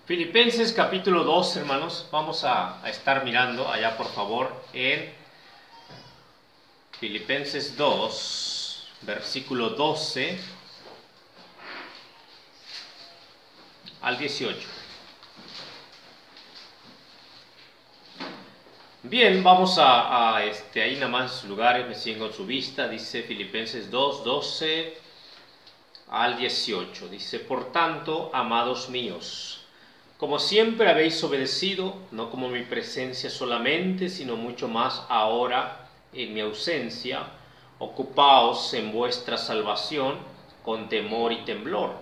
Filipenses capítulo 2, hermanos, vamos a estar mirando allá, por favor, en Filipenses 2, versículo 12 al 18. Bien, vamos ahí nada más en sus lugares, me siguen con su vista, dice Filipenses 2, 12 al 18. Dice, por tanto, amados míos, como siempre habéis obedecido, no como mi presencia solamente, sino mucho más ahora en mi ausencia, ocupaos en vuestra salvación con temor y temblor.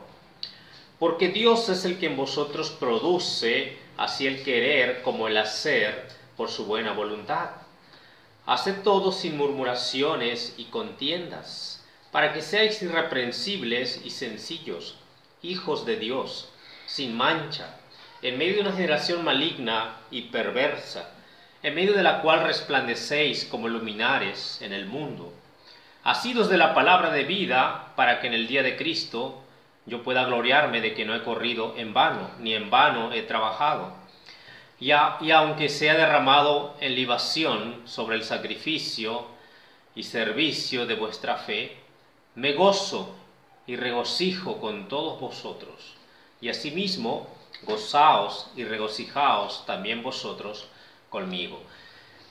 Porque Dios es el que en vosotros produce así el querer como el hacer por su buena voluntad. Haced todo sin murmuraciones y contiendas, para que seáis irreprensibles y sencillos, hijos de Dios, sin mancha, en medio de una generación maligna y perversa, en medio de la cual resplandecéis como luminares en el mundo, asidos de la palabra de vida, para que en el día de Cristo yo pueda gloriarme de que no he corrido en vano, ni en vano he trabajado. Y aunque sea derramado en libación sobre el sacrificio y servicio de vuestra fe, me gozo y regocijo con todos vosotros, y asimismo gozaos y regocijaos también vosotros conmigo.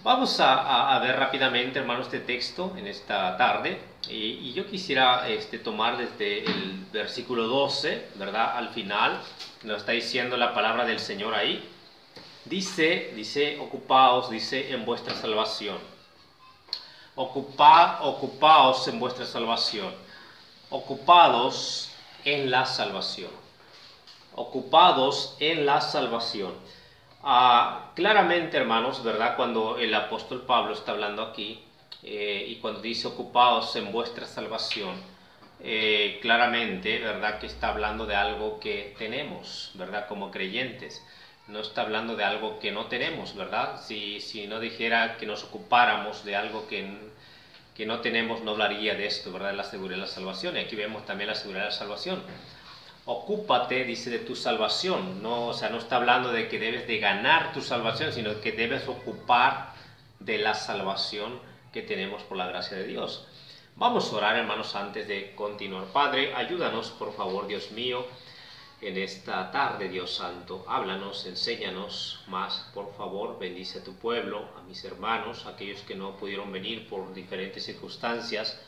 Vamos a ver rápidamente, hermanos, este texto en esta tarde, y yo quisiera tomar desde el versículo 12, ¿verdad? Al final, nos está diciendo la palabra del Señor ahí. Dice, ocupaos, dice, en vuestra salvación. Ocupaos en vuestra salvación. Ocupados en la salvación. Ocupados en la salvación. Claramente, hermanos, ¿verdad? Cuando el apóstol Pablo está hablando aquí y cuando dice ocupados en vuestra salvación, claramente, ¿verdad? Que está hablando de algo que tenemos, ¿verdad? Como creyentes. No está hablando de algo que no tenemos, ¿verdad? Si no dijera que nos ocupáramos de algo que no tenemos, no hablaría de esto, ¿verdad? De la seguridad de la salvación. Y aquí vemos también la seguridad de la salvación. Ocúpate, dice, de tu salvación. No, o sea, no está hablando de que debes de ganar tu salvación, sino que debes ocupar de la salvación que tenemos por la gracia de Dios. Vamos a orar, hermanos, antes de continuar. Padre, ayúdanos, por favor, Dios mío, en esta tarde, Dios Santo. Háblanos, enséñanos más, por favor. Bendice a tu pueblo, a mis hermanos, a aquellos que no pudieron venir por diferentes circunstancias.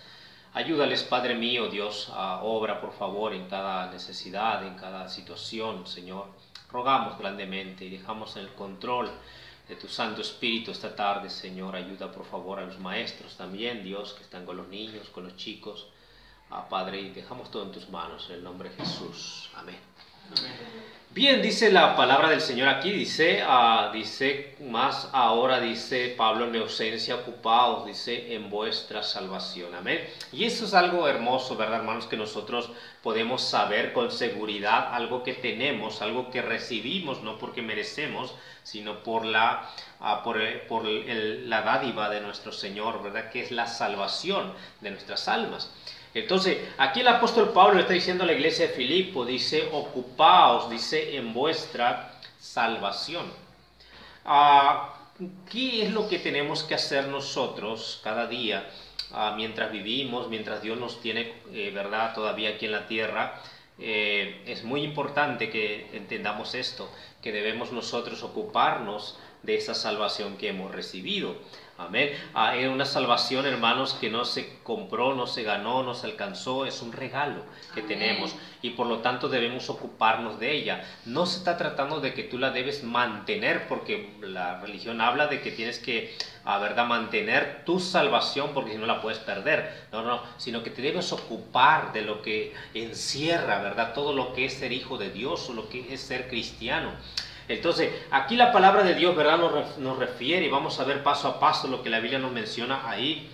Ayúdales, Padre mío, Dios, a obra, por favor, en cada necesidad, en cada situación, Señor. Rogamos grandemente y dejamos en el control de tu Santo Espíritu esta tarde, Señor. Ayuda, por favor, a los maestros también, Dios, que están con los niños, con los chicos. Padre, y dejamos todo en tus manos, en el nombre de Jesús. Amén. Bien, dice la palabra del Señor aquí, dice más ahora, dice Pablo, en mi ausencia, ocupaos, dice, en vuestra salvación. Amén. Y eso es algo hermoso, ¿verdad, hermanos? Que nosotros podemos saber con seguridad algo que tenemos, algo que recibimos, no porque merecemos, sino por la dádiva de nuestro Señor, ¿verdad? Que es la salvación de nuestras almas. Entonces, aquí el apóstol Pablo le está diciendo a la iglesia de Filipo, dice, ocupaos, dice, en vuestra salvación. ¿Qué es lo que tenemos que hacer nosotros cada día mientras vivimos, mientras Dios nos tiene, verdad, todavía aquí en la tierra? Es muy importante que entendamos esto, que debemos nosotros ocuparnos de esa salvación que hemos recibido. Amén. Es una salvación, hermanos, que no se compró, no se ganó, no se alcanzó, es un regalo que tenemos y por lo tanto debemos ocuparnos de ella. No se está tratando de que tú la debes mantener, porque la religión habla de que tienes que, ¿verdad?, mantener tu salvación porque si no la puedes perder. No, sino que te debes ocupar de lo que encierra, ¿verdad?, todo lo que es ser hijo de Dios o lo que es ser cristiano. Entonces, aquí la palabra de Dios, ¿verdad?, nos refiere, y vamos a ver paso a paso lo que la Biblia nos menciona ahí.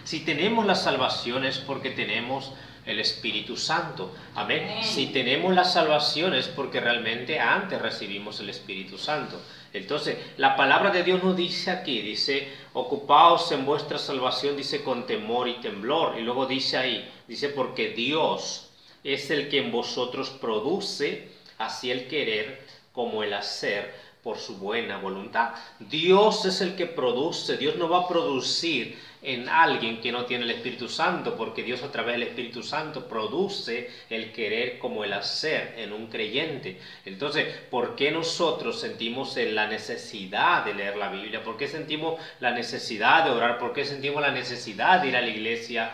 Si tenemos la salvación es porque tenemos el Espíritu Santo. Amén. Si tenemos la salvación es porque realmente antes recibimos el Espíritu Santo. Entonces, la palabra de Dios nos dice aquí, dice, ocupaos en vuestra salvación, dice, con temor y temblor. Y luego dice ahí, dice, porque Dios es el que en vosotros produce así el querer como el hacer por su buena voluntad. Dios es el que produce. Dios no va a producir en alguien que no tiene el Espíritu Santo, porque Dios a través del Espíritu Santo produce el querer como el hacer en un creyente. Entonces, ¿por qué nosotros sentimos la necesidad de leer la Biblia? ¿Por qué sentimos la necesidad de orar? ¿Por qué sentimos la necesidad de ir a la iglesia?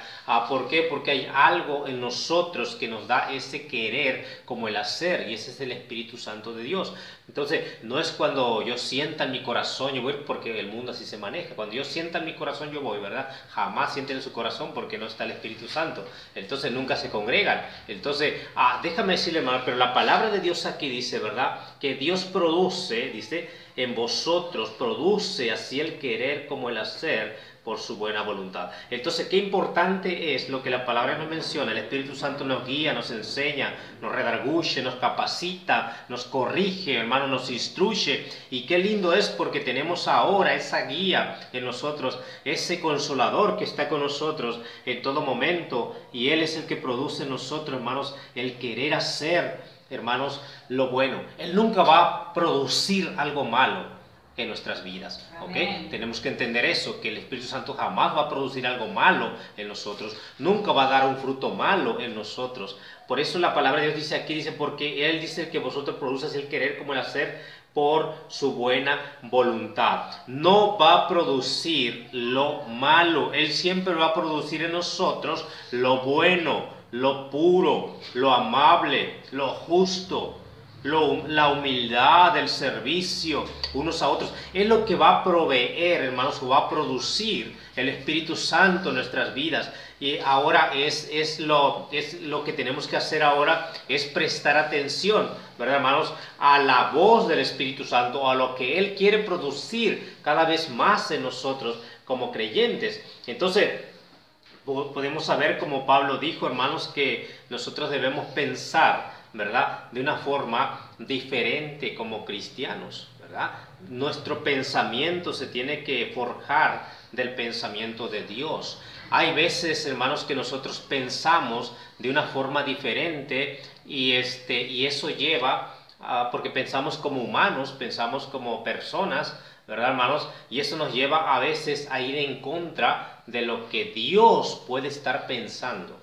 ¿Por qué? Porque hay algo en nosotros que nos da ese querer como el hacer, y ese es el Espíritu Santo de Dios. Entonces, no es cuando yo sienta en mi corazón, yo voy, porque el mundo así se maneja. Cuando yo sienta en mi corazón, yo voy, ¿verdad? Jamás sienten en su corazón porque no está el Espíritu Santo. Entonces nunca se congregan. Entonces, déjame decirle, hermano, pero la palabra de Dios aquí dice, ¿verdad? Que Dios produce, dice, en vosotros, produce así el querer como el hacer por su buena voluntad. Entonces, qué importante es lo que la palabra nos menciona. El Espíritu Santo nos guía, nos enseña, nos redarguye, nos capacita, nos corrige, hermano, nos instruye. Y qué lindo es porque tenemos ahora esa guía en nosotros, ese consolador que está con nosotros en todo momento. Y Él es el que produce en nosotros, hermanos, el querer hacer, hermanos, lo bueno. Él nunca va a producir algo malo en nuestras vidas, ¿ok? Tenemos que entender eso, que el Espíritu Santo jamás va a producir algo malo en nosotros, nunca va a dar un fruto malo en nosotros. Por eso la palabra de Dios dice aquí, dice, porque Él dice que vosotros produces el querer como el hacer por su buena voluntad. No va a producir lo malo, Él siempre va a producir en nosotros lo bueno, lo puro, lo amable, lo justo, la humildad, el servicio unos a otros. Es lo que va a proveer, hermanos, o va a producir el Espíritu Santo en nuestras vidas. Y ahora es lo que tenemos que hacer ahora, es prestar atención, ¿verdad, hermanos? A la voz del Espíritu Santo, a lo que Él quiere producir cada vez más en nosotros como creyentes. Entonces, podemos saber, como Pablo dijo, hermanos, que nosotros debemos pensar, ¿verdad?, de una forma diferente como cristianos, ¿verdad? Nuestro pensamiento se tiene que forjar del pensamiento de Dios. Hay veces, hermanos, que nosotros pensamos de una forma diferente y eso lleva porque pensamos como humanos, pensamos como personas, ¿verdad, hermanos? Y eso nos lleva a veces a ir en contra de lo que Dios puede estar pensando.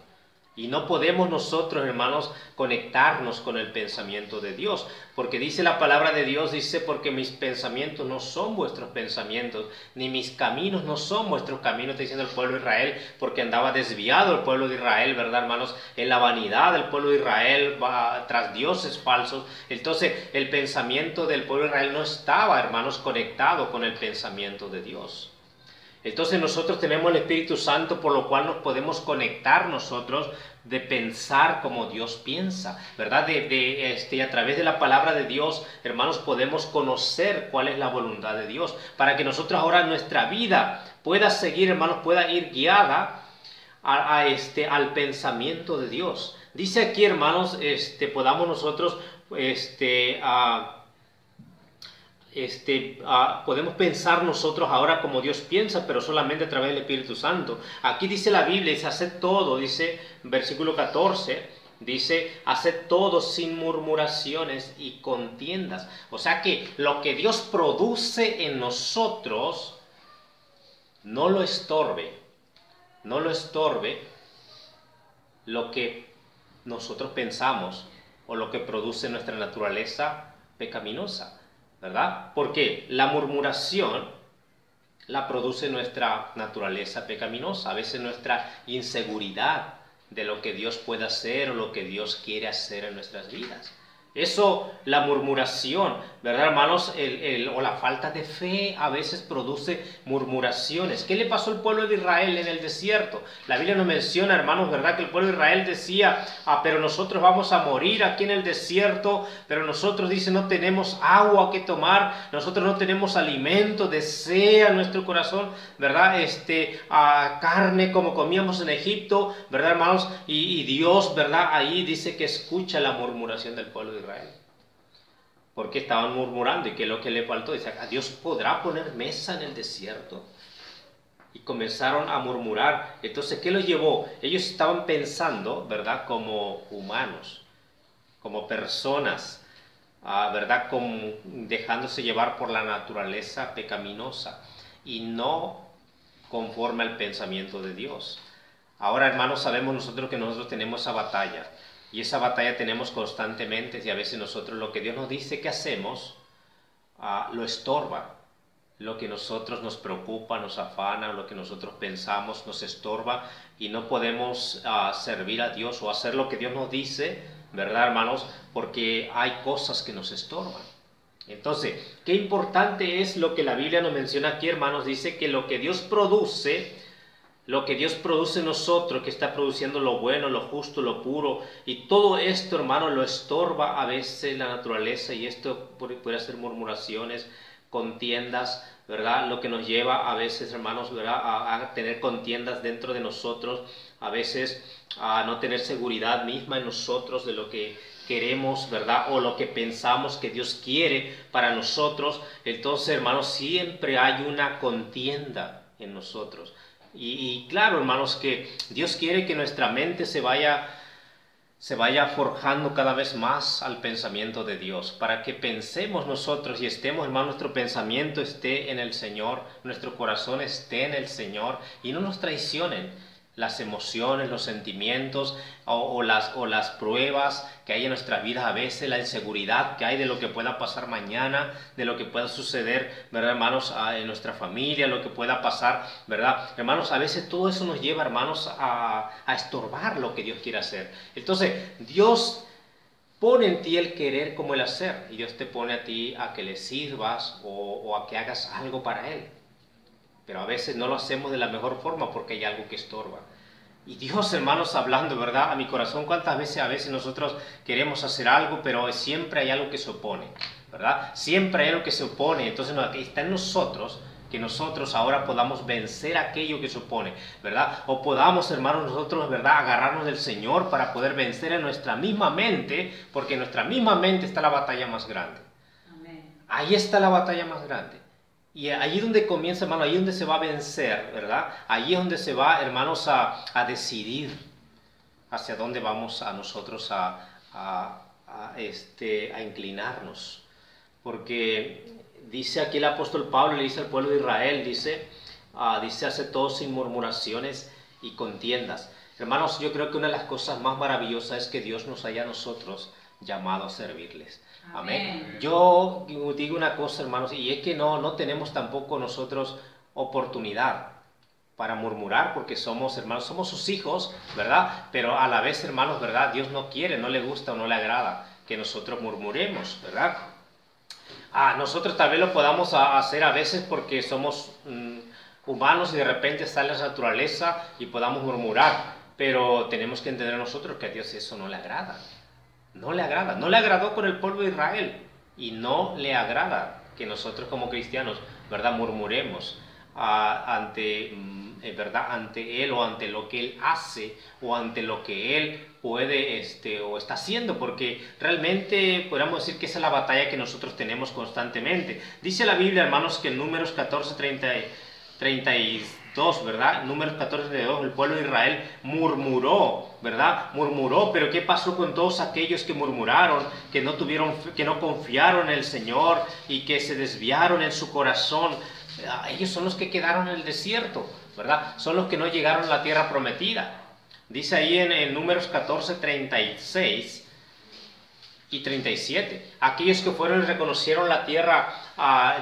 Y no podemos nosotros, hermanos, conectarnos con el pensamiento de Dios. Porque dice la palabra de Dios, dice, porque mis pensamientos no son vuestros pensamientos, ni mis caminos no son vuestros caminos, está diciendo el pueblo de Israel, porque andaba desviado el pueblo de Israel, ¿verdad, hermanos? En la vanidad del pueblo de Israel, va tras dioses falsos. Entonces, el pensamiento del pueblo de Israel no estaba, hermanos, conectado con el pensamiento de Dios. Entonces nosotros tenemos el Espíritu Santo, por lo cual nos podemos conectar nosotros de pensar como Dios piensa, ¿verdad? A través de la palabra de Dios, hermanos, podemos conocer cuál es la voluntad de Dios, para que nosotros ahora nuestra vida pueda seguir, hermanos, pueda ir guiada al pensamiento de Dios. Dice aquí, hermanos, podamos nosotros, podemos pensar nosotros ahora como Dios piensa, pero solamente a través del Espíritu Santo. Aquí dice la Biblia, dice, haced todo, dice, versículo 14, dice, haced todo sin murmuraciones y contiendas. O sea que lo que Dios produce en nosotros, no lo estorbe lo que nosotros pensamos o lo que produce nuestra naturaleza pecaminosa, ¿verdad? Porque la murmuración la produce nuestra naturaleza pecaminosa, a veces nuestra inseguridad de lo que Dios puede hacer o lo que Dios quiere hacer en nuestras vidas. Eso, la murmuración, ¿verdad, hermanos? O la falta de fe a veces produce murmuraciones. ¿Qué le pasó al pueblo de Israel en el desierto? La Biblia nos menciona, hermanos, ¿verdad? Que el pueblo de Israel decía, pero nosotros vamos a morir aquí en el desierto, pero nosotros, dice, no tenemos agua que tomar, nosotros no tenemos alimento, desea nuestro corazón, ¿verdad? Carne como comíamos en Egipto, ¿verdad, hermanos? Y Dios, ¿verdad? Ahí dice que escucha la murmuración del pueblo de Israel. Porque estaban murmurando, y que lo que le faltó, dice, ¿Dios podrá poner mesa en el desierto? Y comenzaron a murmurar. Entonces, ¿qué los llevó? Ellos estaban pensando, ¿verdad? Como humanos, como personas, ¿verdad? Dejándose llevar por la naturaleza pecaminosa y no conforme al pensamiento de Dios. Ahora, hermanos, sabemos nosotros que nosotros tenemos esa batalla, y esa batalla tenemos constantemente, y a veces nosotros lo que Dios nos dice que hacemos lo estorba. Lo que nosotros nos preocupa, nos afana, lo que nosotros pensamos nos estorba, y no podemos servir a Dios o hacer lo que Dios nos dice, ¿verdad, hermanos? Porque hay cosas que nos estorban. Entonces, qué importante es lo que la Biblia nos menciona aquí, hermanos. Dice que lo que Dios produce en nosotros, que está produciendo lo bueno, lo justo, lo puro, y todo esto, hermano, lo estorba a veces la naturaleza, y esto puede ser murmuraciones, contiendas, ¿verdad? Lo que nos lleva a veces, hermanos, ¿verdad? A tener contiendas dentro de nosotros, a veces a no tener seguridad misma en nosotros de lo que queremos, ¿verdad? O lo que pensamos que Dios quiere para nosotros. Entonces, hermanos, siempre hay una contienda en nosotros. Y claro, hermanos, que Dios quiere que nuestra mente se vaya forjando cada vez más al pensamiento de Dios, para que pensemos nosotros y estemos, hermano, nuestro pensamiento esté en el Señor, nuestro corazón esté en el Señor, y no nos traicionen las emociones, los sentimientos o las pruebas que hay en nuestras vidas, a veces la inseguridad que hay de lo que pueda pasar mañana, de lo que pueda suceder, ¿verdad, hermanos? En nuestra familia, lo que pueda pasar, ¿verdad? Hermanos, a veces todo eso nos lleva, hermanos, a estorbar lo que Dios quiere hacer. Entonces, Dios pone en ti el querer como el hacer, y Dios te pone a ti a que le sirvas o a que hagas algo para Él. Pero a veces no lo hacemos de la mejor forma porque hay algo que estorba. Y Dios, hermanos, hablando, ¿verdad? A mi corazón, cuántas veces a veces nosotros queremos hacer algo, pero siempre hay algo que se opone, ¿verdad? Siempre hay algo que se opone. Entonces está en nosotros que nosotros ahora podamos vencer aquello que se opone, ¿verdad? O podamos, hermanos, nosotros, ¿verdad?, agarrarnos del Señor para poder vencer en nuestra misma mente, porque en nuestra misma mente está la batalla más grande. Amén. Ahí está la batalla más grande. Y ahí es donde comienza, hermano, ahí es donde se va a vencer, ¿verdad? Ahí es donde se va, hermanos, a decidir hacia dónde vamos a nosotros a inclinarnos. Porque dice aquí el apóstol Pablo, le dice al pueblo de Israel, dice, hace todo sin murmuraciones y contiendas. Hermanos, yo creo que una de las cosas más maravillosas es que Dios nos haya a nosotros llamado a servirles. Amén. Yo digo una cosa, hermanos, y es que no tenemos tampoco nosotros oportunidad para murmurar, porque somos, hermanos, somos sus hijos, ¿verdad? Pero a la vez, hermanos, ¿verdad? Dios no quiere, no le gusta o no le agrada que nosotros murmuremos, ¿verdad? Nosotros tal vez lo podamos hacer a veces porque somos humanos y de repente sale la naturaleza y podamos murmurar, pero tenemos que entender nosotros que a Dios eso no le agrada. No le agrada, no le agradó con el pueblo de Israel, y no le agrada que nosotros como cristianos, ¿verdad?, murmuremos ¿verdad?, ante Él, o ante lo que Él hace, o ante lo que Él puede o está haciendo, porque realmente podríamos decir que esa es la batalla que nosotros tenemos constantemente. Dice la Biblia, hermanos, que en Números 14, 32, ¿verdad? Números 14, 32, el pueblo de Israel murmuró, ¿verdad? Murmuró, pero ¿qué pasó con todos aquellos que murmuraron, que no confiaron en el Señor y que se desviaron en su corazón? Ellos son los que quedaron en el desierto, ¿verdad? Son los que no llegaron a la tierra prometida. Dice ahí en Números 14, 36 y 37, aquellos que fueron y reconocieron la tierra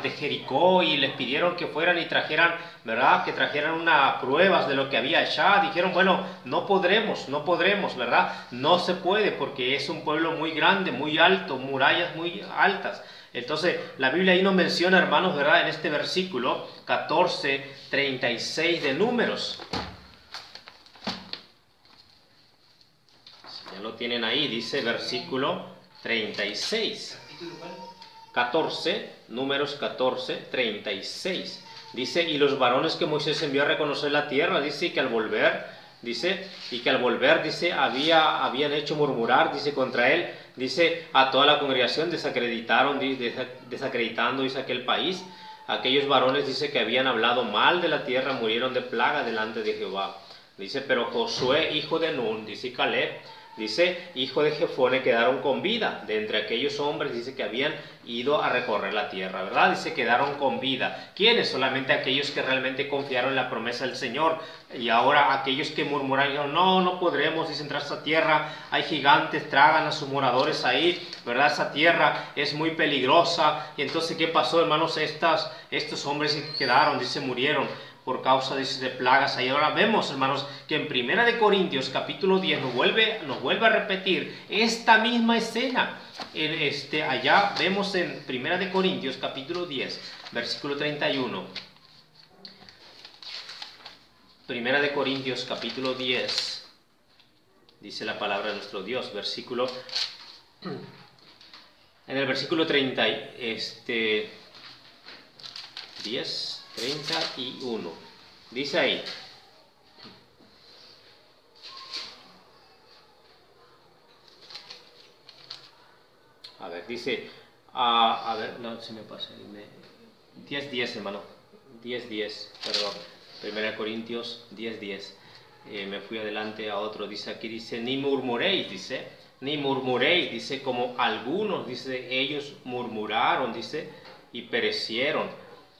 de Jericó y les pidieron que fueran y trajeran, ¿verdad?, que trajeran unas pruebas de lo que había allá, dijeron, bueno, no podremos, ¿verdad? No se puede porque es un pueblo muy grande, muy alto, murallas muy altas. Entonces, la Biblia ahí nos menciona, hermanos, ¿verdad?, en este versículo 14, 36 de Números. Ya lo tienen ahí, dice versículo 36. 14, Números 14, 36. Dice, y los varones que Moisés envió a reconocer la tierra, dice que al volver, dice, habían hecho murmurar, dice, contra él, dice, a toda la congregación desacreditando, dice, aquel país. Aquellos varones, dice, que habían hablado mal de la tierra, murieron de plaga delante de Jehová. Dice, pero Josué, hijo de Nun, dice, Caleb, dice, hijo de Jefone, quedaron con vida. De entre aquellos hombres, dice que habían ido a recorrer la tierra, ¿verdad? Dice, quedaron con vida. ¿Quiénes? Solamente aquellos que realmente confiaron en la promesa del Señor. Y ahora aquellos que murmuran, no, no podremos, dice, entrar a esa tierra, hay gigantes, tragan a sus moradores ahí, ¿verdad? Esa tierra es muy peligrosa. Y entonces, ¿qué pasó, hermanos? Estos hombres que quedaron, dice, murieron por causa, dice, de plagas. Ahí ahora vemos, hermanos, que en 1 Corintios capítulo 10 nos vuelve a repetir esta misma escena. Allá vemos en 1 Corintios capítulo 10, versículo 31. 1 Corintios capítulo 10, dice la palabra de nuestro Dios, en el versículo 30, 10, 31, dice ahí, a ver, dice, a ver, no, se me pasa, 10, hermano, 10, perdón, 1 Corintios 10, me fui adelante a otro, dice aquí, dice, ni murmuréis, dice, como algunos, dice, ellos murmuraron, dice, y perecieron,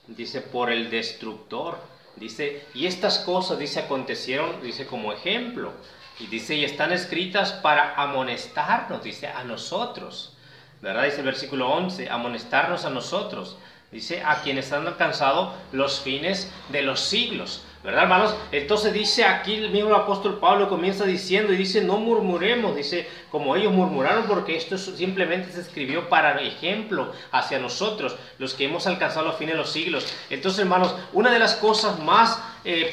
dice, por el destructor, dice, y estas cosas, dice, acontecieron, dice, como ejemplo, y dice, y están escritas para amonestarnos, dice, a nosotros, ¿verdad? Dice el versículo 11, amonestarnos a nosotros, dice, a quienes han alcanzado los fines de los siglos, ¿verdad, hermanos? Entonces dice aquí el mismo apóstol Pablo comienza diciendo y dice, no murmuremos, dice, como ellos murmuraron, porque esto simplemente se escribió para ejemplo hacia nosotros, los que hemos alcanzado los fines de los siglos. Entonces, hermanos, una de las cosas más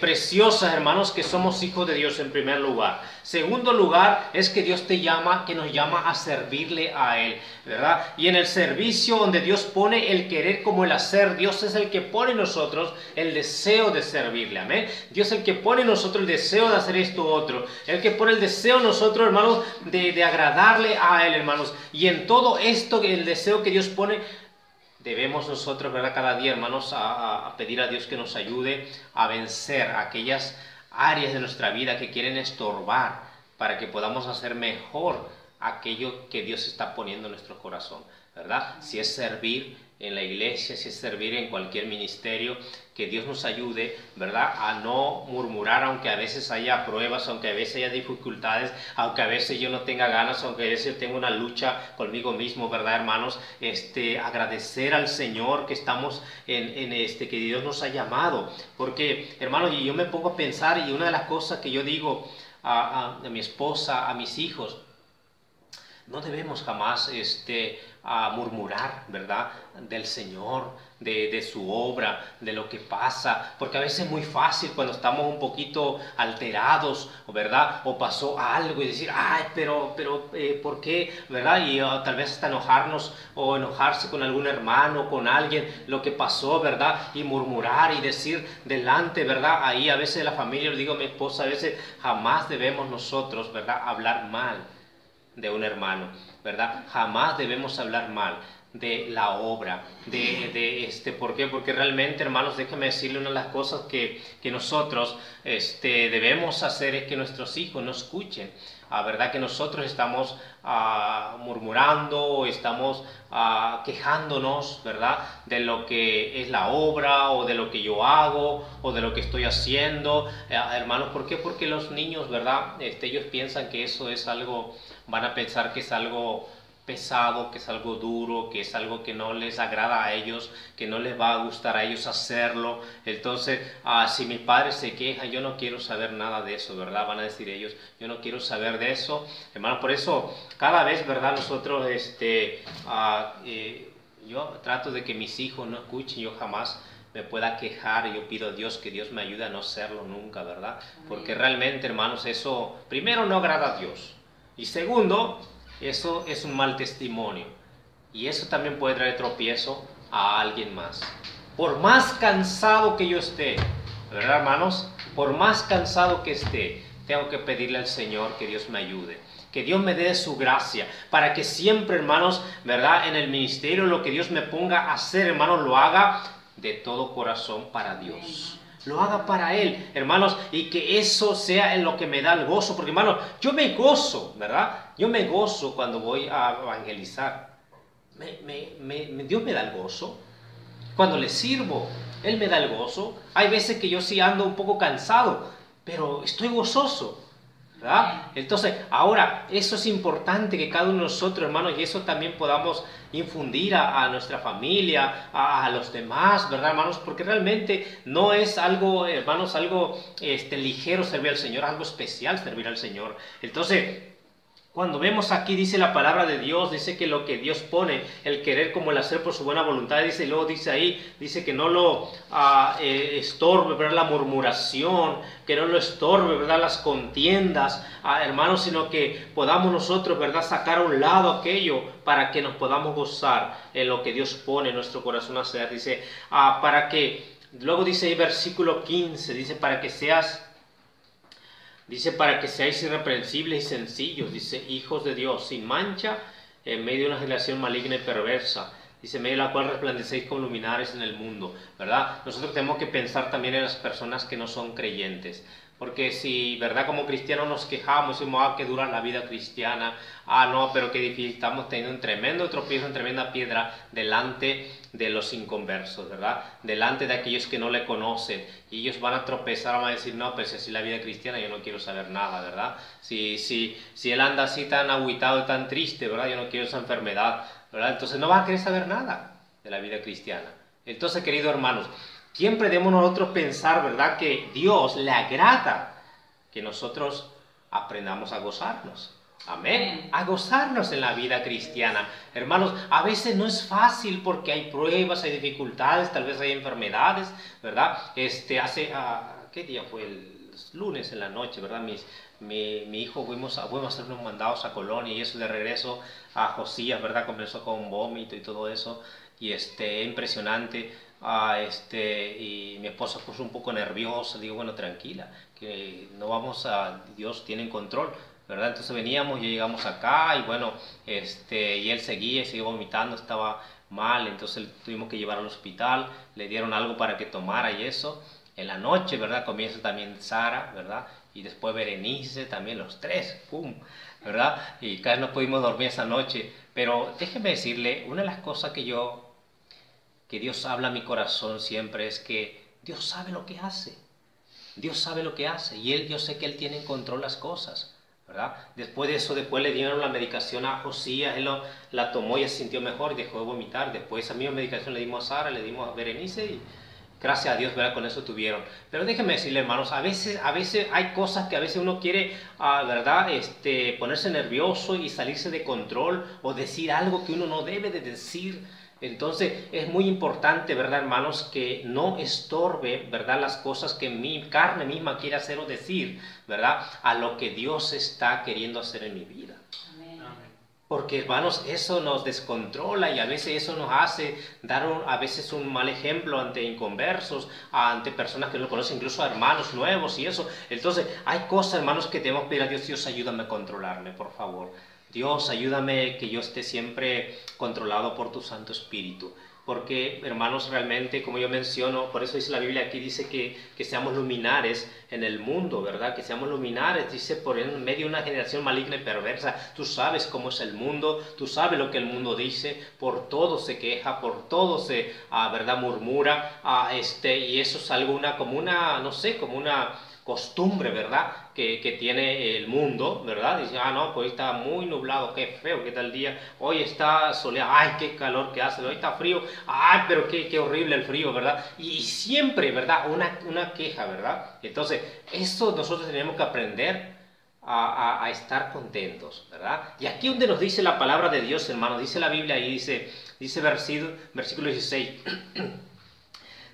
preciosas, hermanos, que somos hijos de Dios en primer lugar. Segundo lugar, es que Dios que nos llama a servirle a Él, ¿verdad? Y en el servicio donde Dios pone el querer como el hacer, Dios es el que pone en nosotros el deseo de servirle, amén. Dios es el que pone en nosotros el deseo de hacer esto otro, el que pone el deseo en nosotros, hermanos, de agradarle a Él, hermanos. Y en todo esto, el deseo que Dios pone, debemos nosotros, ¿verdad?, cada día, hermanos, a pedir a Dios que nos ayude a vencer aquellas áreas de nuestra vida que quieren estorbar para que podamos hacer mejor aquello que Dios está poniendo en nuestro corazón, ¿verdad? Si es servir en la iglesia, si es servir en cualquier ministerio, que Dios nos ayude, ¿verdad?, a no murmurar, aunque a veces haya pruebas, aunque a veces haya dificultades, aunque a veces yo no tenga ganas, aunque a veces yo tenga una lucha conmigo mismo, ¿verdad, hermanos? Agradecer al Señor que estamos que Dios nos ha llamado, porque, hermanos, y yo me pongo a pensar, y una de las cosas que yo digo a mi esposa, a mis hijos, no debemos jamás a murmurar, ¿verdad?, del Señor, de su obra, de lo que pasa, porque a veces es muy fácil cuando estamos un poquito alterados, ¿verdad?, o pasó algo y decir, ay, pero ¿por qué?, ¿verdad?, y tal vez hasta enojarnos o enojarse con algún hermano, con alguien, lo que pasó, ¿verdad?, y murmurar y decir delante, ¿verdad?, ahí a veces la familia, le digo a mi esposa, a veces jamás debemos nosotros, ¿verdad?, hablar mal de un hermano, ¿verdad? Jamás debemos hablar mal de la obra, ¿por qué? Porque realmente, hermanos, déjenme decirle una de las cosas que nosotros debemos hacer es que nuestros hijos no escuchen, ¿verdad?, que nosotros estamos murmurando, estamos quejándonos, ¿verdad?, de lo que es la obra, o de lo que yo hago, o de lo que estoy haciendo, hermanos. ¿Por qué? Porque los niños, ¿verdad?, ellos piensan que eso es algo, van a pensar que es algo pesado, que es algo duro, que es algo que no les agrada a ellos, que no les va a gustar a ellos hacerlo. Entonces, si mis padres se quejan, yo no quiero saber nada de eso, ¿verdad? Van a decir ellos, yo no quiero saber de eso, hermano. Por eso, cada vez, ¿verdad?, nosotros, yo trato de que mis hijos no escuchen, yo jamás me pueda quejar, y yo pido a Dios que Dios me ayude a no serlo nunca, ¿verdad? Porque realmente, hermanos, eso, primero, no agrada a Dios, y segundo, eso es un mal testimonio, y eso también puede traer tropiezo a alguien más. Por más cansado que yo esté, ¿verdad, hermanos?, por más cansado que esté, tengo que pedirle al Señor que Dios me ayude, que Dios me dé su gracia, para que siempre, hermanos, ¿verdad?, en el ministerio, lo que Dios me ponga a hacer, hermanos, lo haga de todo corazón para Dios, lo haga para Él, hermanos, y que eso sea en lo que me da el gozo, porque hermanos, yo me gozo, ¿verdad? Yo me gozo cuando voy a evangelizar. Dios me da el gozo. Cuando le sirvo, Él me da el gozo. Hay veces que yo sí ando un poco cansado, pero estoy gozoso, ¿verdad? Entonces, ahora, eso es importante que cada uno de nosotros, hermanos, y eso también podamos infundir a nuestra familia, a los demás, ¿verdad, hermanos? Porque realmente no es algo, hermanos, algo ligero servir al Señor, algo especial servir al Señor. Entonces, cuando vemos aquí, dice la palabra de Dios, dice que lo que Dios pone, el querer como el hacer por su buena voluntad, dice, y luego dice ahí, dice que no lo estorbe, ¿verdad? La murmuración, que no lo estorbe, ¿verdad? Las contiendas, hermanos, sino que podamos nosotros, ¿verdad? Sacar a un lado aquello para que nos podamos gozar en lo que Dios pone en nuestro corazón a hacer. Dice, para que, luego dice ahí versículo 15, dice, para que seáis irreprensibles y sencillos, dice, hijos de Dios, sin mancha, en medio de una generación maligna y perversa, dice, en medio de la cual resplandecéis como luminares en el mundo, ¿verdad? Nosotros tenemos que pensar también en las personas que no son creyentes, porque si, ¿verdad? Como cristianos nos quejamos, decimos, que dura la vida cristiana, no, pero qué difícil, estamos teniendo un tremendo tropiezo, una tremenda piedra delante de los inconversos, ¿verdad? Delante de aquellos que no le conocen, y ellos van a tropezar, van a decir, no, pero si así la vida cristiana, yo no quiero saber nada, ¿verdad? Si él anda así tan agüitado y tan triste, ¿verdad? Yo no quiero esa enfermedad, ¿verdad? Entonces no van a querer saber nada de la vida cristiana. Entonces, queridos hermanos, siempre debemos nosotros pensar, ¿verdad?, que Dios le agrada que nosotros aprendamos a gozarnos. Amén. A gozarnos en la vida cristiana. Hermanos, a veces no es fácil porque hay pruebas, hay dificultades, tal vez hay enfermedades, ¿verdad? ¿Qué día fue? El lunes en la noche, ¿verdad? Mi hijo fuimos a hacer unos mandados a Colonia y eso de regreso a Josías, ¿verdad? Comenzó con vómito y todo eso y impresionante. Y mi esposa puso un poco nerviosa, digo, bueno, tranquila, que no vamos Dios tiene control, ¿verdad? Entonces veníamos, ya llegamos acá y bueno, y él seguía vomitando, estaba mal, entonces tuvimos que llevar al hospital, le dieron algo para que tomara y eso. En la noche, ¿verdad? Comienza también Sara, ¿verdad? Y después Berenice, también los tres, ¡pum! ¿Verdad? Y casi no pudimos dormir esa noche, pero déjeme decirle, una de las cosas que Dios habla a mi corazón siempre es que Dios sabe lo que hace. Dios sabe lo que hace y yo sé que Él tiene en control las cosas, ¿verdad? Después de eso, después le dieron la medicación a Josías, él la tomó y se sintió mejor y dejó de vomitar. Después esa misma medicación le dimos a Sara, le dimos a Berenice y gracias a Dios, ¿verdad? Con eso tuvieron. Pero déjenme decirle, hermanos, a veces hay cosas que a veces uno quiere, ¿verdad? Ponerse nervioso y salirse de control o decir algo que uno no debe de decir. Entonces es muy importante, ¿verdad, hermanos? Que no estorbe, ¿verdad? Las cosas que mi carne misma quiere hacer o decir, ¿verdad? A lo que Dios está queriendo hacer en mi vida. Amén. Porque, hermanos, eso nos descontrola y a veces eso nos hace dar a veces un mal ejemplo ante inconversos, ante personas que no conocen, incluso a hermanos nuevos y eso. Entonces hay cosas, hermanos, que debemos pedir a Dios. Dios, ayúdame a controlarme, por favor. Dios, ayúdame que yo esté siempre controlado por tu Santo Espíritu. Porque, hermanos, realmente, como yo menciono, por eso dice la Biblia aquí, dice que seamos luminares en el mundo, ¿verdad? Que seamos luminares, dice, por en medio de una generación maligna y perversa. Tú sabes cómo es el mundo, tú sabes lo que el mundo dice, por todo se queja, por todo se, ¿verdad?, murmura, y eso es algo, como una costumbre, ¿verdad?, que tiene el mundo, ¿verdad? Dice, no, pues hoy está muy nublado, qué feo, qué tal día, hoy está soleado, ay, qué calor que hace, hoy está frío, ay, pero qué horrible el frío, ¿verdad? Y siempre, ¿verdad?, una queja, ¿verdad? Entonces, eso nosotros tenemos que aprender a estar contentos, ¿verdad? Y aquí donde nos dice la palabra de Dios, hermanos, dice la Biblia ahí, dice versículo 16,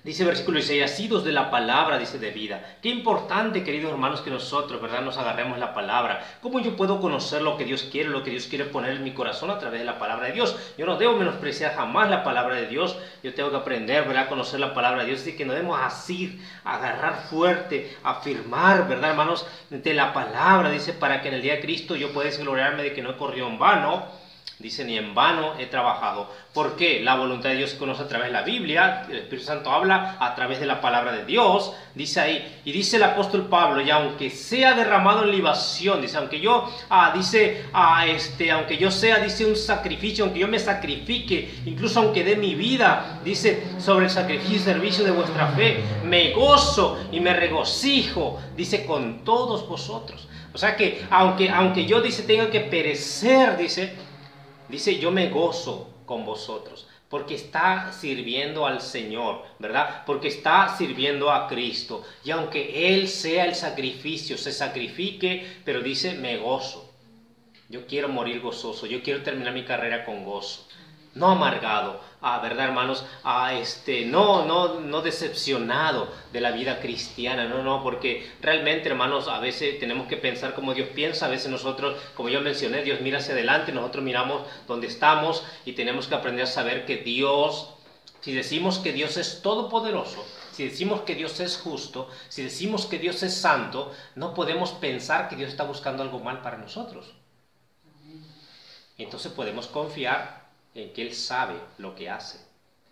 dice versículo 16, asidos de la palabra, dice, de vida. Qué importante, queridos hermanos, que nosotros, ¿verdad?, nos agarremos la palabra. ¿Cómo yo puedo conocer lo que Dios quiere poner en mi corazón a través de la palabra de Dios? Yo no debo menospreciar jamás la palabra de Dios. Yo tengo que aprender, ¿verdad?, a conocer la palabra de Dios. Así que no debemos asir, agarrar fuerte, afirmar, ¿verdad, hermanos?, de la palabra, dice, para que en el día de Cristo yo pueda gloriarme de que no he corrido en vano. Dice, ni en vano he trabajado. ¿Por qué? La voluntad de Dios se conoce a través de la Biblia, el Espíritu Santo habla a través de la palabra de Dios, dice ahí, y dice el apóstol Pablo, y aunque sea derramado en libación, dice, aunque yo, aunque yo sea, dice, un sacrificio, aunque yo me sacrifique, incluso aunque dé mi vida, dice, sobre el sacrificio y servicio de vuestra fe, me gozo y me regocijo, dice, con todos vosotros. O sea que, aunque yo, dice, tenga que perecer, dice, yo me gozo con vosotros, porque está sirviendo al Señor, ¿verdad? Porque está sirviendo a Cristo. Y aunque Él sea el sacrificio, se sacrifique, pero dice, me gozo. Yo quiero morir gozoso, yo quiero terminar mi carrera con gozo. No amargado, ¿verdad, hermanos? No decepcionado de la vida cristiana, no, porque realmente, hermanos, a veces tenemos que pensar como Dios piensa, a veces nosotros, como yo mencioné, Dios mira hacia adelante, nosotros miramos donde estamos y tenemos que aprender a saber que Dios, si decimos que Dios es todopoderoso, si decimos que Dios es justo, si decimos que Dios es santo, no podemos pensar que Dios está buscando algo mal para nosotros. Entonces podemos confiar en que Él sabe lo que hace.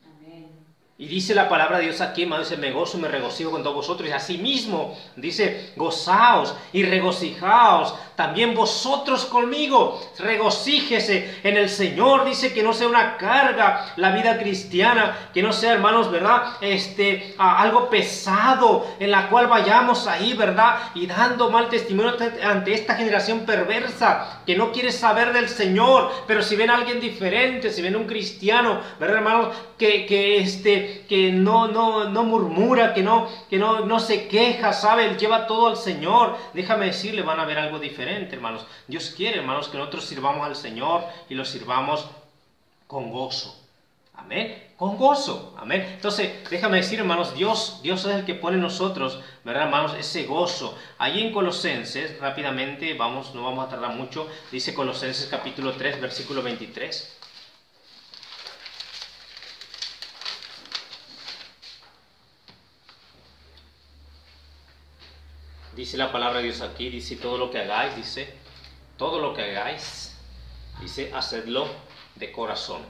Amén. Y dice la palabra de Dios aquí, hermano, dice, me gozo y me regocijo con todos vosotros. Y así mismo dice, gozaos y regocijaos también vosotros conmigo. Regocíjese en el Señor. Dice que no sea una carga la vida cristiana, que no sea, hermanos, ¿verdad? Algo pesado en la cual vayamos ahí, ¿verdad? Y dando mal testimonio ante esta generación perversa que no quiere saber del Señor. Pero si ven a alguien diferente, si ven a un cristiano, ¿verdad, hermanos? Que no murmura, que no se queja, ¿sabe? Él lleva todo al Señor. Déjame decirle, van a ver algo diferente, hermanos. Dios quiere, hermanos, que nosotros sirvamos al Señor y lo sirvamos con gozo. Amén. Con gozo. Amén. Entonces, déjame decir, hermanos, Dios es el que pone en nosotros, ¿verdad, hermanos? Ese gozo. Ahí en Colosenses, rápidamente, no vamos a tardar mucho, dice Colosenses capítulo 3, versículo 23. Dice la palabra de Dios aquí, dice, todo lo que hagáis, dice, hacedlo de corazón.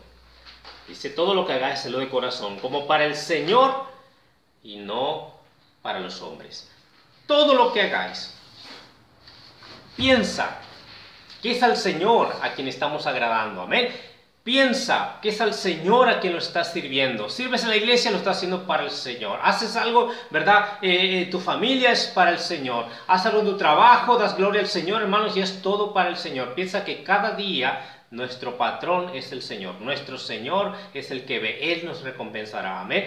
Dice, todo lo que hagáis, hacedlo de corazón, como para el Señor y no para los hombres. Todo lo que hagáis, piensa que es al Señor a quien estamos agradando. Amén. Piensa que es al Señor a quien lo estás sirviendo. Sirves en la iglesia, lo estás haciendo para el Señor. Haces algo, ¿verdad? Tu familia es para el Señor. Haces algo en tu trabajo, das gloria al Señor, hermanos, y es todo para el Señor. Piensa que cada día nuestro patrón es el Señor. Nuestro Señor es el que ve. Él nos recompensará. Amén.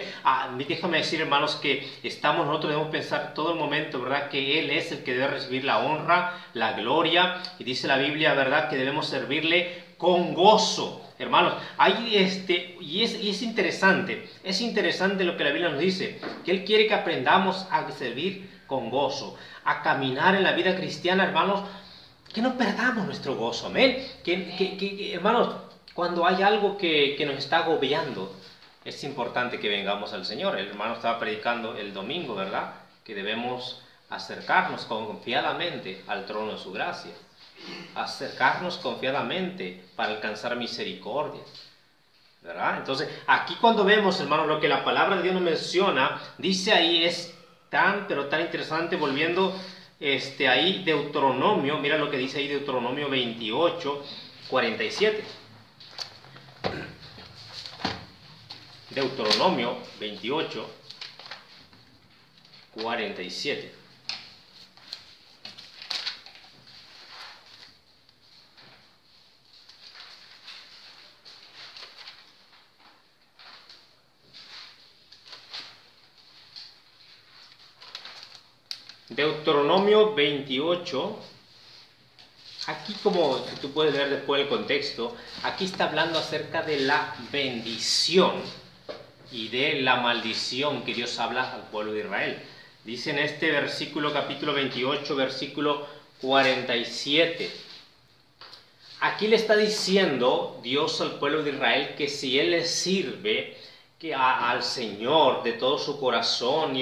Déjame decir, hermanos, que nosotros debemos pensar todo el momento, ¿verdad? Que Él es el que debe recibir la honra, la gloria. Y dice la Biblia, ¿verdad? Que debemos servirle con gozo. Hermanos, y es interesante lo que la Biblia nos dice, que Él quiere que aprendamos a servir con gozo, a caminar en la vida cristiana, hermanos, que no perdamos nuestro gozo, amén. Hermanos, cuando hay algo que nos está agobiando, es importante que vengamos al Señor. El hermano estaba predicando el domingo, ¿verdad? Que debemos acercarnos confiadamente al trono de su gracia. Acercarnos confiadamente para alcanzar misericordia, ¿verdad? Entonces, aquí cuando vemos, hermanos, lo que la palabra de Dios nos menciona, dice ahí, es pero tan interesante, volviendo ahí, Deuteronomio, mira lo que dice ahí, Deuteronomio 28, 47. Deuteronomio 28, 47. Deuteronomio 28, aquí como si tú puedes ver después el contexto, aquí está hablando acerca de la bendición y de la maldición que Dios habla al pueblo de Israel. Dice en este versículo, capítulo 28, versículo 47. Aquí le está diciendo Dios al pueblo de Israel que si Él les sirve, al Señor de todo su corazón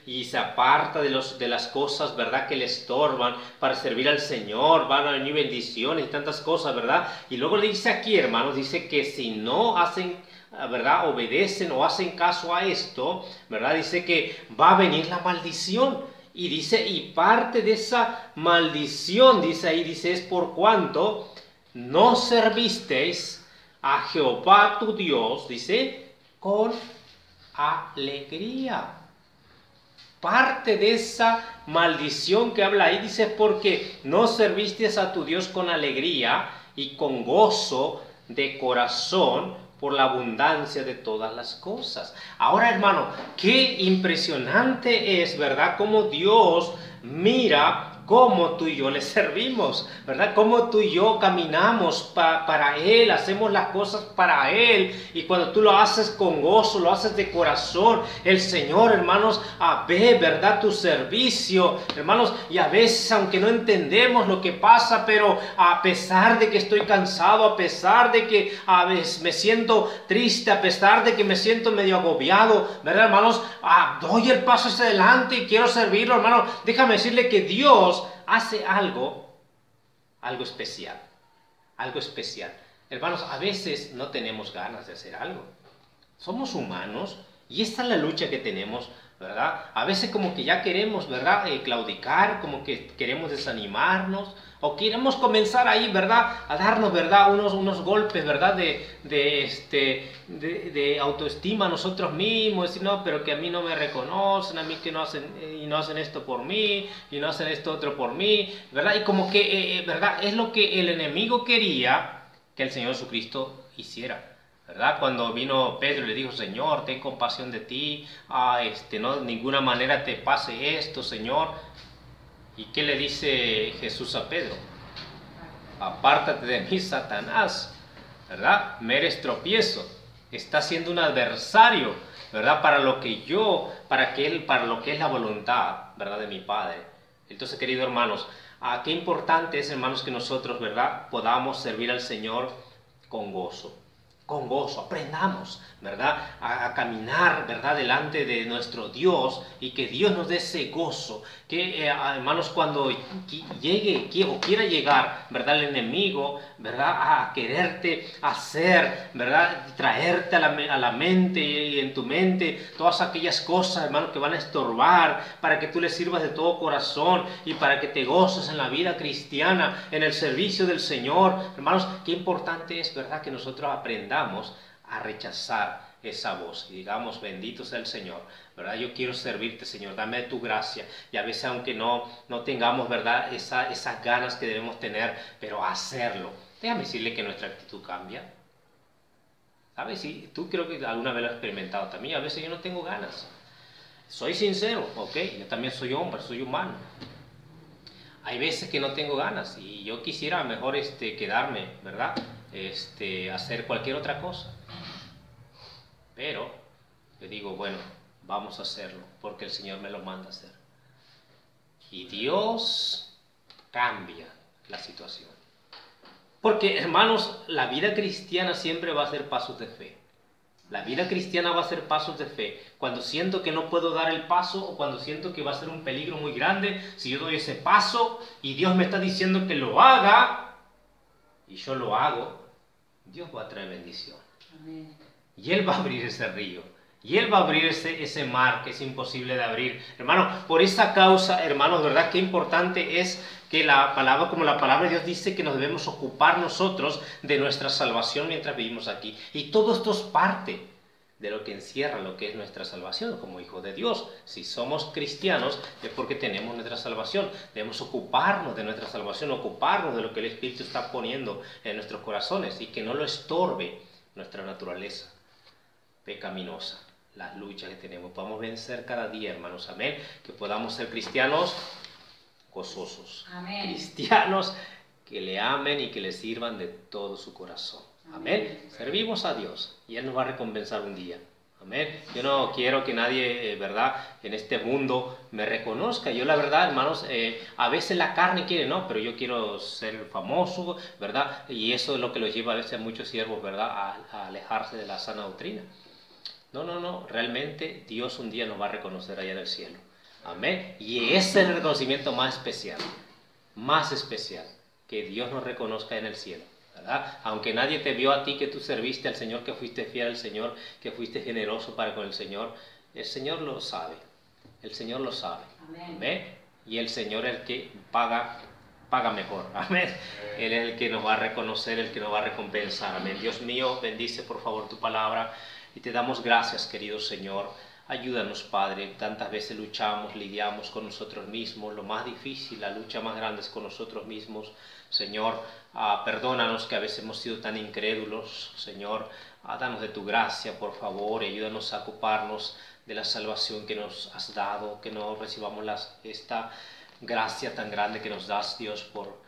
y se aparta de las cosas, ¿verdad?, que le estorban para servir al Señor, van a venir bendiciones y tantas cosas, ¿verdad? Y luego le dice aquí, hermanos, dice que si no hacen, ¿verdad?, obedecen o hacen caso a esto, ¿verdad?, dice que va a venir la maldición. Y dice, y parte de esa maldición, dice ahí, dice, es por cuanto no servisteis a Jehová tu Dios, dice, con alegría. Parte de esa maldición que habla ahí, dice, porque no serviste a tu Dios con alegría y con gozo de corazón por la abundancia de todas las cosas. Ahora, hermano, qué impresionante es, ¿verdad?, cómo Dios mira cómo tú y yo le servimos, ¿verdad? Cómo tú y yo caminamos para Él, hacemos las cosas para Él. Y cuando tú lo haces con gozo, lo haces de corazón, el Señor, hermanos, ve, ¿verdad?, tu servicio, hermanos. Y a veces, aunque no entendemos lo que pasa, pero a pesar de que estoy cansado, a pesar de que a veces me siento triste, a pesar de que me siento medio agobiado, ¿verdad, hermanos? Doy el paso hacia adelante y quiero servirlo, hermano. Déjame decirle que Dios hace algo especial, algo especial. Hermanos, a veces no tenemos ganas de hacer algo. Somos humanos y esta es la lucha que tenemos, ¿verdad? A veces como que ya queremos, ¿verdad?, claudicar, como que queremos desanimarnos, o queremos comenzar ahí, ¿verdad?, a darnos, ¿verdad?, unos golpes, ¿verdad?, de autoestima a nosotros mismos, decir, no, pero que a mí no me reconocen, a mí que no hacen, y no hacen esto por mí, y no hacen esto otro por mí, ¿verdad? Y como que, ¿verdad?, es lo que el enemigo quería que el Señor Jesucristo hiciera, ¿verdad? Cuando vino Pedro y le dijo, Señor, ten compasión de ti, no de ninguna manera te pase esto, Señor. ¿Y qué le dice Jesús a Pedro? Apártate de mí, Satanás, ¿verdad? Me eres tropiezo. Está siendo un adversario, ¿verdad?, para lo que para lo que es la voluntad, ¿verdad?, de mi Padre. Entonces, queridos hermanos, qué importante es, hermanos, que nosotros, ¿verdad?, podamos servir al Señor con gozo. Con gozo, aprendamos, ¿verdad?, a caminar, ¿verdad?, delante de nuestro Dios, y que Dios nos dé ese gozo, que, hermanos, cuando llegue o quiera llegar, ¿verdad?, el enemigo, ¿verdad?, a quererte hacer, ¿verdad?, traerte a la mente y en tu mente todas aquellas cosas, hermanos, que van a estorbar para que tú le sirvas de todo corazón y para que te goces en la vida cristiana, en el servicio del Señor. Hermanos, qué importante es, ¿verdad?, que nosotros aprendamos a rechazar esa voz y digamos, bendito sea el Señor, ¿verdad? Yo quiero servirte, Señor, dame tu gracia. Y a veces, aunque no tengamos, ¿verdad?, esas ganas que debemos tener, pero hacerlo. Déjame decirle que nuestra actitud cambia. ¿Sabes? Sí, tú creo que alguna vez lo has experimentado también. A veces yo no tengo ganas. Soy sincero, ¿ok? Yo también soy hombre, soy humano. Hay veces que no tengo ganas y yo quisiera mejor quedarme, ¿verdad?, hacer cualquier otra cosa. Pero yo digo, bueno, vamos a hacerlo porque el Señor me lo manda a hacer. Y Dios cambia la situación. Porque, hermanos, la vida cristiana siempre va a ser pasos de fe. La vida cristiana va a ser pasos de fe. Cuando siento que no puedo dar el paso o cuando siento que va a ser un peligro muy grande, si yo doy ese paso y Dios me está diciendo que lo haga y yo lo hago, Dios va a traer bendición. Amén. Y Él va a abrir ese río. Y Él va a abrir ese mar que es imposible de abrir. Hermano, por esa causa, hermanos, ¿verdad?, qué importante es que como la palabra de Dios dice que nos debemos ocupar nosotros de nuestra salvación mientras vivimos aquí. Y todo esto es parte de lo que encierra lo que es nuestra salvación como hijos de Dios. Si somos cristianos es porque tenemos nuestra salvación. Debemos ocuparnos de nuestra salvación, ocuparnos de lo que el Espíritu está poniendo en nuestros corazones y que no lo estorbe nuestra naturaleza pecaminosa, las luchas que tenemos. Podamos vencer cada día, hermanos, amén. Que podamos ser cristianos gozosos, amén. Cristianos que le amen y que le sirvan de todo su corazón, amén. Servimos a Dios y Él nos va a recompensar un día, amén. Yo no quiero que nadie, verdad, en este mundo me reconozca. Yo la verdad, hermanos, a veces la carne quiere, no, pero yo quiero ser famoso, verdad, y eso es lo que los lleva a veces a muchos siervos, verdad, a alejarse de la sana doctrina. No, no, no, realmente Dios un día nos va a reconocer allá en el cielo. Amén. Y ese es el reconocimiento más especial, que Dios nos reconozca en el cielo, ¿verdad? Aunque nadie te vio a ti que tú serviste al Señor, que fuiste fiel al Señor, que fuiste generoso para con el Señor lo sabe. El Señor lo sabe. Amén. ¿Ve? Y el Señor es el que paga mejor. Amén. Él es el que nos va a reconocer, el que nos va a recompensar. Amén. Dios mío, bendice por favor tu palabra y te damos gracias, querido Señor. Ayúdanos, Padre. Tantas veces luchamos, lidiamos con nosotros mismos. Lo más difícil, la lucha más grande es con nosotros mismos. Señor, perdónanos que a veces hemos sido tan incrédulos. Señor, danos de tu gracia, por favor, y ayúdanos a ocuparnos de la salvación que nos has dado, que no recibamos esta gracia tan grande que nos das, Dios, por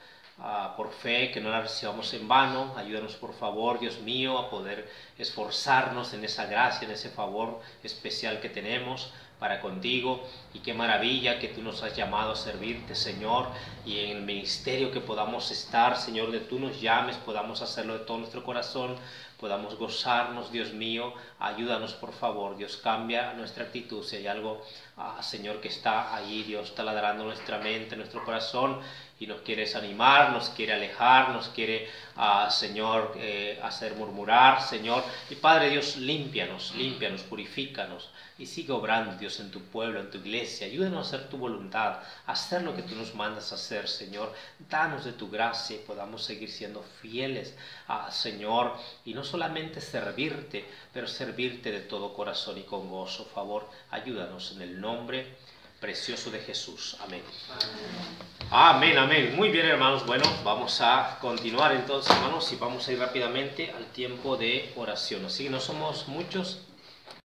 fe, que no la recibamos en vano. Ayúdanos, por favor, Dios mío, a poder esforzarnos en esa gracia, en ese favor especial que tenemos para contigo. Y qué maravilla que tú nos has llamado a servirte, Señor, y en el ministerio que podamos estar, Señor, de tú nos llames, podamos hacerlo de todo nuestro corazón, podamos gozarnos, Dios mío. Ayúdanos, por favor, Dios, cambia nuestra actitud. Si hay algo, Señor, que está ahí, Dios, está ladrando nuestra mente, nuestro corazón, y nos quiere desanimar, nos quiere alejar, nos quiere, Señor, hacer murmurar, Señor. Y Padre Dios, límpianos, purifícanos, y sigue obrando, Dios, en tu pueblo, en tu iglesia. Ayúdanos a hacer tu voluntad, a hacer lo que tú nos mandas a hacer, Señor. Danos de tu gracia y podamos seguir siendo fieles, Señor, y no solamente servirte, pero servirte de todo corazón y con gozo. Por favor, ayúdanos en el nombre precioso de Jesús. Amén. Amén, amén. Muy bien, hermanos. Bueno, vamos a continuar entonces, hermanos, y vamos a ir rápidamente al tiempo de oración. Así que no somos muchos,